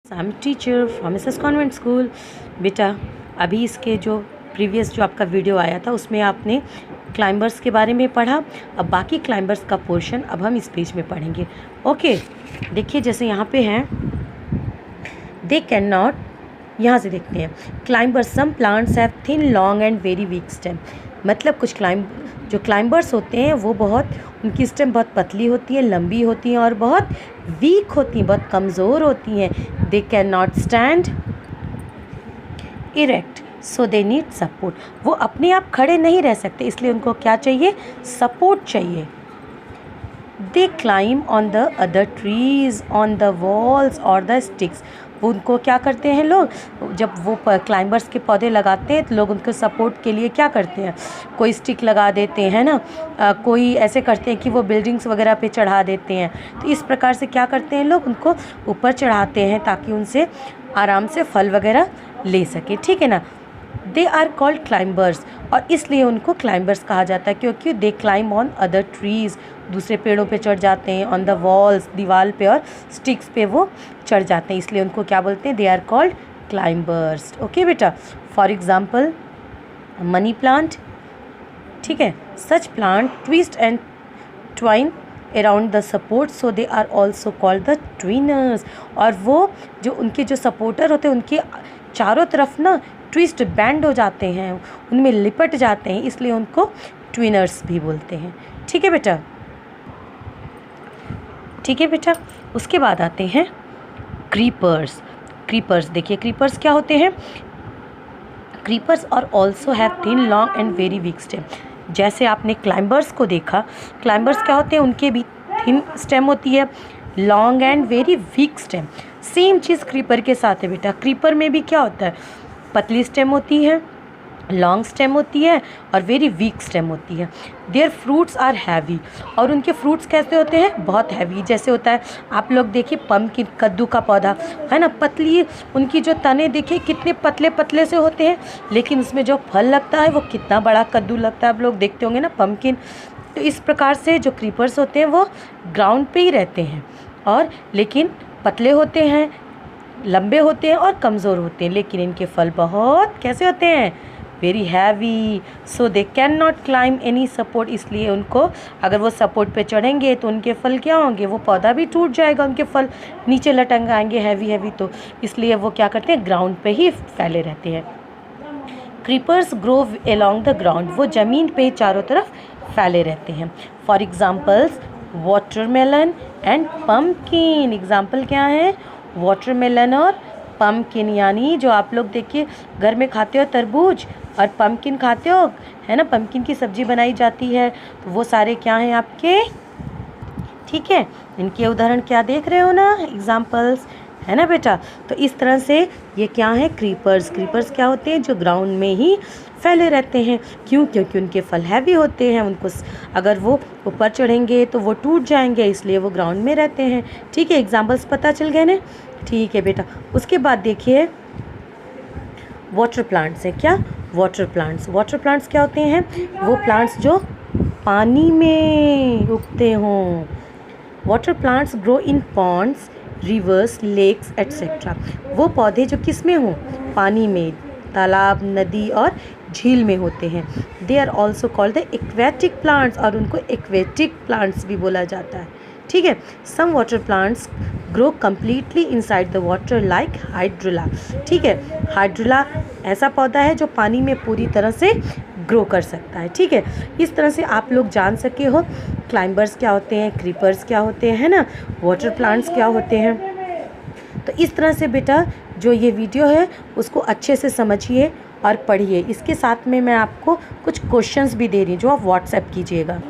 I am teacher from Mrs convent school. बेटा अभी इसके जो प्रीवियस जो आपका वीडियो आया था उसमें आपने क्लाइंबर्स के बारे में पढ़ा। अब बाकी क्लाइंबर्स का पोर्शन अब हम इस पेज में पढ़ेंगे। ओके, देखिए जैसे यहाँ पे हैं, दे कैन नॉट, यहाँ से देखते हैं climbers, some plants have thin long and very weak stem. मतलब कुछ जो क्लाइंबर्स होते हैं वो बहुत, उनकी स्टेम बहुत पतली होती है, लंबी होती हैं और बहुत वीक होती हैं, बहुत कमज़ोर होती हैं। They can not stand erect so they need support. वो अपने आप खड़े नहीं रह सकते, इसलिए उनको क्या चाहिए? सपोर्ट चाहिए। They climb on the other trees, on the walls और द स्टिक्स। वो उनको क्या करते हैं लोग, जब वो क्लाइंबर्स के पौधे लगाते हैं तो लोग उनको सपोर्ट के लिए क्या करते हैं? कोई स्टिक लगा देते हैं ना, कोई ऐसे करते हैं कि वो बिल्डिंग्स वगैरह पे चढ़ा देते हैं। तो इस प्रकार से क्या करते हैं लोग, उनको ऊपर चढ़ाते हैं ताकि उनसे आराम से फल वगैरह ले सके। ठीक है ना। दे आर कॉल्ड क्लाइंबर्स, और इसलिए उनको क्लाइंबर्स कहा जाता है क्योंकि दे क्लाइम ऑन अदर ट्रीज़, दूसरे पेड़ों पे चढ़ जाते हैं, ऑन द वॉल्स, दीवार पे, और स्टिक्स पे वो चढ़ जाते हैं, इसलिए उनको क्या बोलते हैं? They are called climbers. Okay बेटा, फॉर एग्जाम्पल मनी प्लांट, ठीक है, such plant twist and twine around the support so they are also called the twiners. और वो जो उनके जो सपोर्टर होते हैं उनके चारों तरफ ना ट्विस्ट बैंड हो जाते हैं, उनमें लिपट जाते हैं, इसलिए उनको ट्विनर्स भी बोलते हैं। ठीक है बेटा, ठीक है बेटा। उसके बाद आते हैं क्रीपर्स। क्रीपर्स देखिए, क्रीपर्स क्या होते हैं? क्रीपर्स और also have thin long and very weak stem. जैसे आपने क्लाइंबर्स को देखा, क्लाइंबर्स क्या होते हैं? उनके भी थिन स्टेम होती है, long and very weak stem. Same cheese creeper के साथ है बेटा। क्रीपर में भी क्या होता है? पतली स्टेम होती है, लॉन्ग स्टेम होती है और वेरी वीक स्टेम होती है। देयर फ्रूट्स आर हैवी, और उनके फ्रूट्स कैसे होते हैं? बहुत हैवी। जैसे होता है, आप लोग देखिए पम्पकिन, कद्दू का पौधा है ना, पतली उनकी जो तने देखिए कितने पतले पतले से होते हैं, लेकिन उसमें जो फल लगता है वो कितना बड़ा कद्दू लगता है। आप लोग देखते होंगे ना पम्पकिन। तो इस प्रकार से जो क्रीपर्स होते हैं वो ग्राउंड पे ही रहते हैं, और लेकिन पतले होते हैं, लंबे होते हैं और कमज़ोर होते हैं, लेकिन इनके फल बहुत कैसे होते हैं? Very heavy. So they can not climb any support. इसलिए उनको, अगर वो सपोर्ट पे चढ़ेंगे तो उनके फल क्या होंगे? वो पौधा भी टूट जाएगा, उनके फल नीचे लटक आएंगे हैवी हैवी। तो इसलिए वो क्या करते हैं? ग्राउंड पे ही फैले रहते हैं। Creepers grow along the ground, वो ज़मीन पे चारों तरफ फैले रहते हैं। For examples watermelon and pumpkin. Example क्या है? वाटरमेलन और पम्पकिन, यानी जो आप लोग देखिए घर में खाते हो तरबूज, और पम्पकिन खाते हो, है ना, पम्पकिन की सब्ज़ी बनाई जाती है, तो वो सारे क्या हैं आपके? ठीक है, इनके उदाहरण क्या देख रहे हो ना, एग्जाम्पल्स, है ना बेटा। तो इस तरह से ये क्या है? क्रीपर्स। क्रीपर्स क्या होते हैं? जो ग्राउंड में ही फैले रहते हैं। क्यों? क्योंकि उनके फल हैवी होते हैं, उनको अगर वो ऊपर चढ़ेंगे तो वो टूट जाएंगे, इसलिए वो ग्राउंड में रहते हैं। ठीक है, एग्जाम्पल्स पता चल गए ना? ठीक है बेटा। उसके बाद देखिए वाटर प्लांट्स है। क्या? Water plants. वाटर प्लांट्स क्या होते हैं? वो प्लांट्स जो पानी में उगते हों। Water plants grow in ponds, rivers, lakes etcetera. वो पौधे जो किस में हों? पानी में, तालाब, नदी और झील में होते हैं। They are also called the aquatic plants, और उनको एक्वेटिक प्लांट्स भी बोला जाता है। ठीक है। Some water plants grow completely inside the water like hydrilla. ठीक है, हाइड्रिला ऐसा पौधा है जो पानी में पूरी तरह से ग्रो कर सकता है। ठीक है, इस तरह से आप लोग जान सके हो क्लाइंबर्स क्या होते हैं, क्रीपर्स क्या होते हैं ना, वाटर प्लांट्स क्या होते हैं। तो इस तरह से बेटा जो ये वीडियो है उसको अच्छे से समझिए और पढ़िए। इसके साथ में मैं आपको कुछ क्वेश्चंस भी दे रही हूँ जो आप व्हाट्सएप कीजिएगा।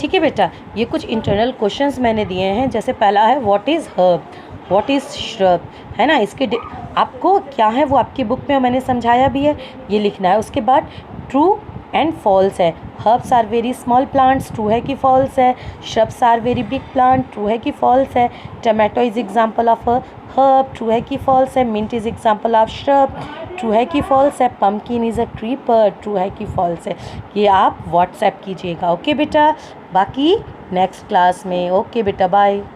ठीक है बेटा, ये कुछ इंटरनल क्वेश्चंस मैंने दिए हैं। जैसे पहला है what is herb, what is shrub, है ना। इसके आपको क्या है वो आपकी बुक में मैंने समझाया भी है, ये लिखना है। उसके बाद ट्रू एंड फॉल्स है। Herbs are very small plants, true है कि फॉल्स है। Shrubs are very big plant, true है कि फॉल्स है। Tomato is example of a herb, true है कि फॉल्स है। Mint is example of shrub, true है कि फॉल्स है। Pumpkin is a creeper, true है कि फॉल्स है। ये आप व्हाट्सएप कीजिएगा। ओके बेटा, बाकी नेक्स्ट क्लास में। ओके बेटा, बाय।